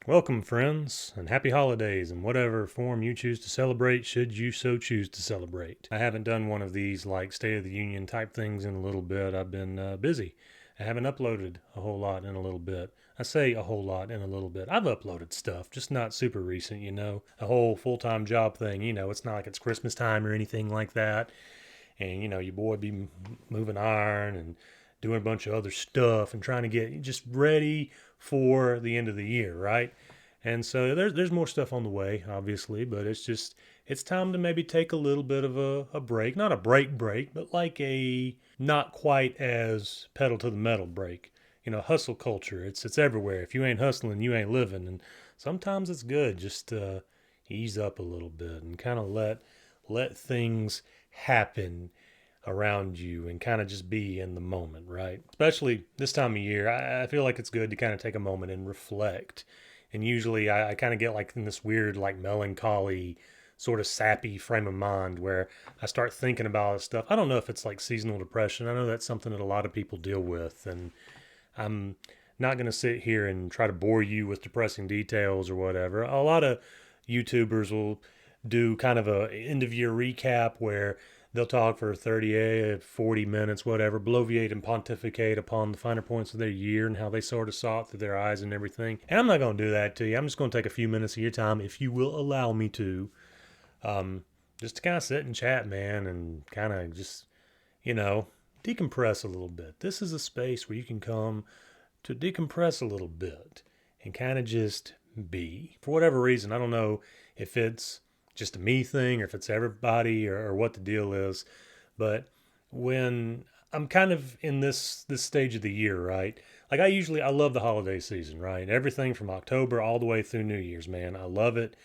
Welcome, friends, and happy holidays in whatever form you choose to celebrate, should you so choose to celebrate. I haven't done one of these like State of the Union type things in a little bit. I've been busy. I haven't uploaded a whole lot in a little bit. I say a whole lot in a little bit. I've uploaded stuff, just not super recent, A whole full time job thing, it's not like it's Christmas time or anything like that. And, your boy be moving iron and doing a bunch of other stuff and trying to get just ready for the end of the year, right? And so there's more stuff on the way, obviously, but it's time to maybe take a little bit of a break. Not a break, but like a not quite as pedal to the metal break. Hustle culture. It's everywhere. If you ain't hustling, you ain't living. And sometimes it's good just to ease up a little bit and kind of let things happen around you and kind of just be in the moment, right? Especially this time of year, I feel like it's good to kind of take a moment and reflect. And usually I kind of get like in this weird, like melancholy, sort of sappy frame of mind where I start thinking about stuff. I don't know if it's like seasonal depression. I know that's something that a lot of people deal with. And I'm not going to sit here and try to bore you with depressing details or whatever. A lot of YouTubers will do kind of a end of year recap where they'll talk for 30, 40 minutes, whatever, bloviate and pontificate upon the finer points of their year and how they sort of saw it through their eyes and everything. And I'm not going to do that to you. I'm just going to take a few minutes of your time, if you will allow me to, just to kind of sit and chat, man, and kind of just, you know, decompress a little bit. This is a space where you can come to decompress a little bit and kind of just be. For whatever reason, I don't know if it's just a me thing or if it's everybody or what the deal is, but when I'm kind of in this stage of the year, right? Like I love the holiday season, right? Everything from October all the way through New Year's, man. I love it.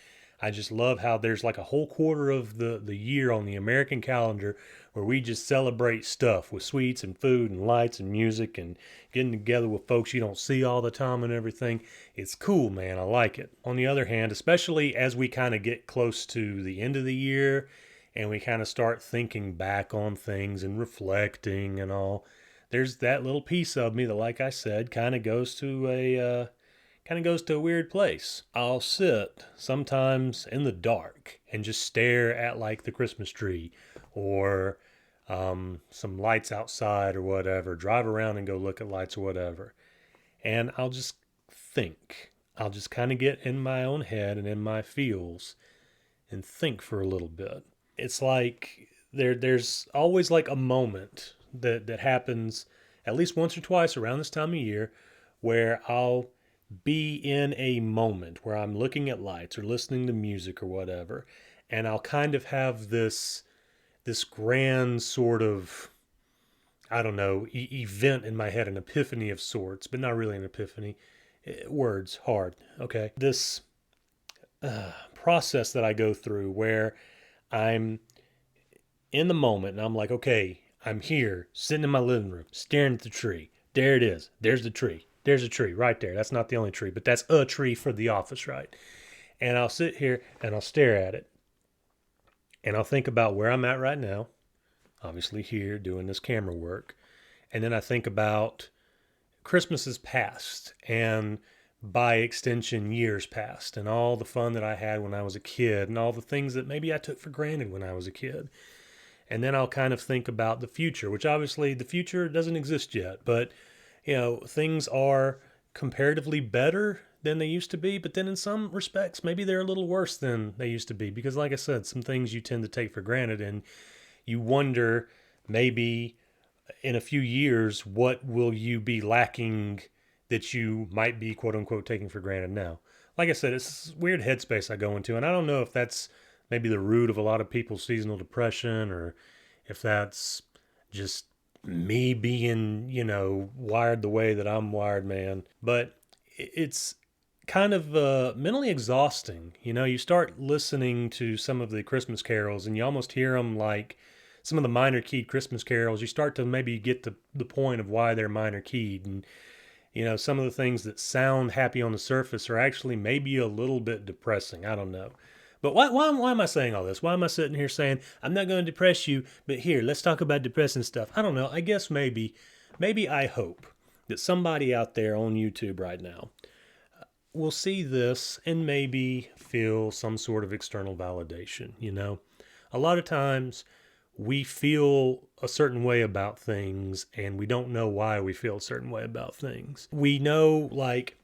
I just love how there's like a whole quarter of the year on the American calendar where we just celebrate stuff with sweets and food and lights and music and getting together with folks you don't see all the time and everything. It's cool, man. I like it. On the other hand, especially as we kind of get close to the end of the year and we kind of start thinking back on things and reflecting and all, there's that little piece of me that, like I said, kind of goes to a weird place. I'll sit sometimes in the dark and just stare at like the Christmas tree or some lights outside or whatever, drive around and go look at lights or whatever. And I'll just think. I'll just kind of get in my own head and in my feels and think for a little bit. It's like there's always like a moment that happens at least once or twice around this time of year where I'll be in a moment where I'm looking at lights or listening to music or whatever, and I'll kind of have this grand sort of, I don't know, event in my head, an epiphany of sorts, but not really an epiphany. Words hard, okay. This process that I go through where I'm in the moment and I'm like, okay, I'm here, sitting in my living room, staring at the tree. There it is. There's the tree. There's a tree right there. That's not the only tree, but that's a tree for the office, right? And I'll sit here and I'll stare at it and I'll think about where I'm at right now, obviously here doing this camera work. And then I think about Christmases past and by extension years past and all the fun that I had when I was a kid and all the things that maybe I took for granted when I was a kid. And then I'll kind of think about the future, which obviously the future doesn't exist yet, but things are comparatively better than they used to be, but then in some respects, maybe they're a little worse than they used to be. Because, like I said, some things you tend to take for granted, and you wonder maybe in a few years, what will you be lacking that you might be quote unquote taking for granted now? Like I said, it's this weird headspace I go into, and I don't know if that's maybe the root of a lot of people's seasonal depression or if that's just me being, wired the way that I'm wired, man. But it's kind of mentally exhausting. You start listening to some of the Christmas carols and you almost hear them like some of the minor keyed Christmas carols. You start to maybe get the point of why they're minor keyed. And, some of the things that sound happy on the surface are actually maybe a little bit depressing. I don't know. But why am I saying all this? Why am I sitting here saying, I'm not going to depress you, but here, let's talk about depressing stuff? I don't know. I guess maybe I hope that somebody out there on YouTube right now will see this and maybe feel some sort of external validation, you know? A lot of times we feel a certain way about things and we don't know why we feel a certain way about things. We know like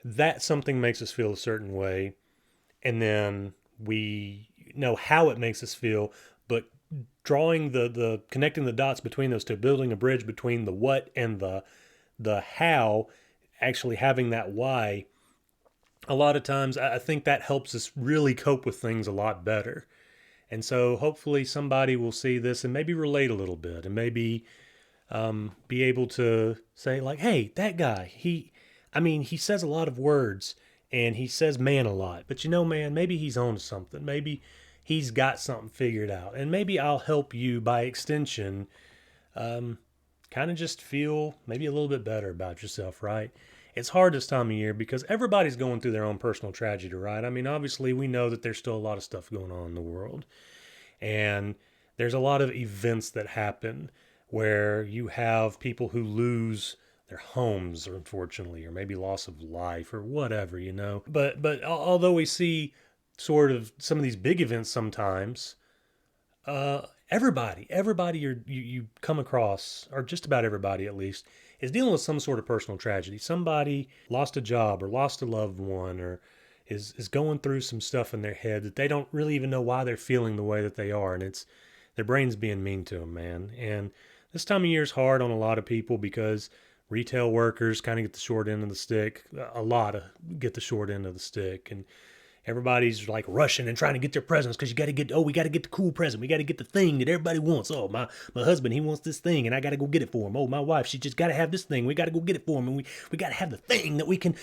that something makes us feel a certain way, and then we know how it makes us feel, but drawing the connecting the dots between those two, building a bridge between the what and the how, actually having that why, a lot of times I think that helps us really cope with things a lot better. And so hopefully somebody will see this and maybe relate a little bit and maybe be able to say like, hey, that guy, he says a lot of words and he says man a lot, but you know, man, maybe he's on to something. Maybe he's got something figured out, and maybe I'll help you by extension, kind of just feel maybe a little bit better about yourself, right? It's hard this time of year because everybody's going through their own personal tragedy, right? I mean, obviously, we know that there's still a lot of stuff going on in the world. And there's a lot of events that happen where you have people who lose their homes, unfortunately, or maybe loss of life or whatever, you know. But although we see sort of some of these big events sometimes, everybody you come across, or just about everybody at least, is dealing with some sort of personal tragedy. Somebody lost a job or lost a loved one, or is going through some stuff in their head that they don't really even know why they're feeling the way that they are, and it's their brain's being mean to them, man. And this time of year is hard on a lot of people because retail workers kind of get the short end of the stick. A lot of get the short end of the stick, and everybody's like rushing and trying to get their presents because you got to get, we got to get the cool present. We got to get the thing that everybody wants. Oh, my husband, he wants this thing and I got to go get it for him. Oh, my wife, she just got to have this thing. We got to go get it for him. And we got to have the thing that we can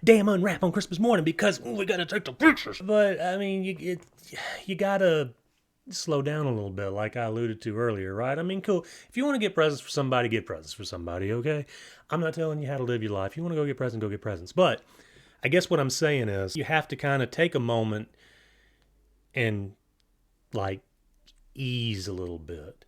damn unwrap on Christmas morning because we got to take the pictures. But I mean, you got to slow down a little bit, like I alluded to earlier, right? I mean, cool. If you want to get presents for somebody, get presents for somebody, okay? I'm not telling you how to live your life. You want to go get presents, go get presents. But I guess what I'm saying is you have to kind of take a moment and like ease a little bit.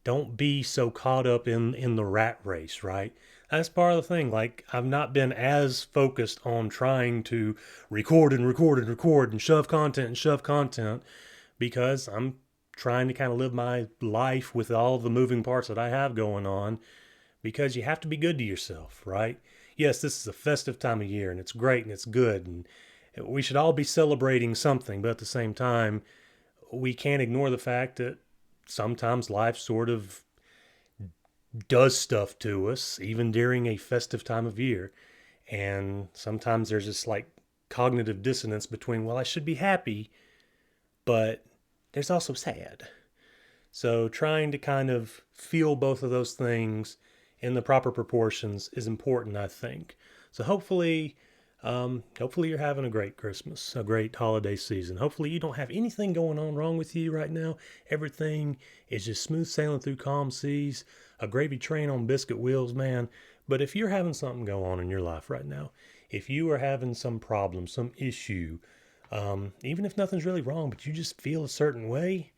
Don't be so caught up in the rat race, right? That's part of the thing. Like, I've not been as focused on trying to record and record and record and shove content because I'm trying to kind of live my life with all the moving parts that I have going on, because you have to be good to yourself, right? Yes, this is a festive time of year and it's great and it's good and we should all be celebrating something, but at the same time, we can't ignore the fact that sometimes life sort of does stuff to us, even during a festive time of year. And sometimes there's this like cognitive dissonance between, well, I should be happy, but there's also sad. So trying to kind of feel both of those things in the proper proportions is important, I think. So hopefully you're having a great Christmas, a great holiday season. Hopefully you don't have anything going on wrong with you right now. Everything is just smooth sailing through calm seas, a gravy train on biscuit wheels, man. But if you're having something go on in your life right now, if you are having some problem, some issue, even if nothing's really wrong, but you just feel a certain way,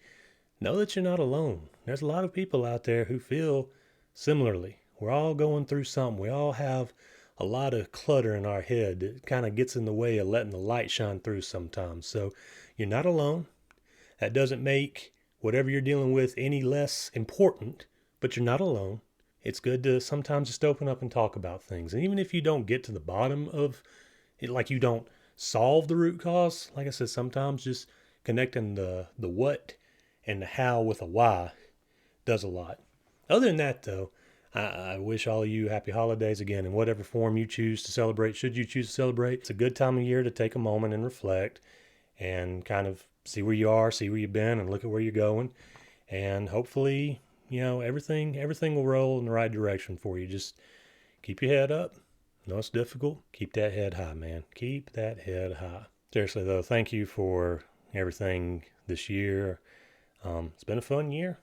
know that you're not alone. There's a lot of people out there who feel similarly. We're all going through something. We all have a lot of clutter in our head that kind of gets in the way of letting the light shine through sometimes. So you're not alone. That doesn't make whatever you're dealing with any less important, but you're not alone. It's good to sometimes just open up and talk about things. And even if you don't get to the bottom of it, like you don't solve the root cause, like I said, sometimes just connecting the what and the how with a why does a lot. Other than that, though, I wish all of you happy holidays again in whatever form you choose to celebrate. Should you choose to celebrate, it's a good time of year to take a moment and reflect and kind of see where you are, see where you've been, and look at where you're going. And hopefully, everything will roll in the right direction for you. Just keep your head up. I know it's difficult. Keep that head high, man. Keep that head high. Seriously, though, thank you for everything this year. It's been a fun year.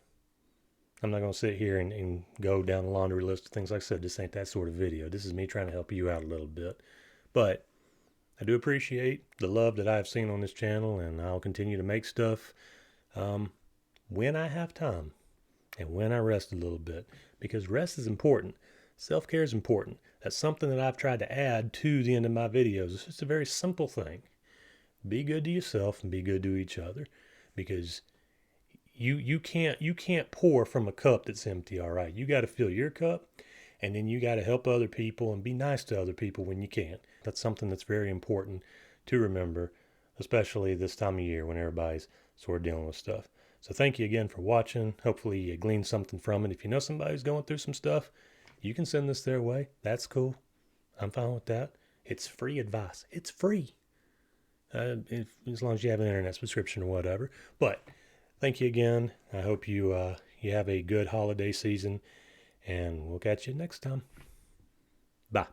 I'm not going to sit here and go down a laundry list of things. Like I said, this ain't that sort of video. This is me trying to help you out a little bit. But I do appreciate the love that I've seen on this channel, and I'll continue to make stuff when I have time and when I rest a little bit, because rest is important. Self-care is important. That's something that I've tried to add to the end of my videos. It's just a very simple thing. Be good to yourself and be good to each other, because you can't pour from a cup that's empty. All right, you got to fill your cup, and then you got to help other people and be nice to other people when you can. That's something that's very important to remember, especially this time of year when everybody's sort of dealing with stuff. So thank you again for watching. Hopefully you gleaned something from it. If you know somebody who's going through some stuff, you can send this their way. That's cool. I'm fine with that. It's free advice. It's free. As long as you have an internet subscription or whatever. But thank you again. I hope you you have a good holiday season, and we'll catch you next time. Bye.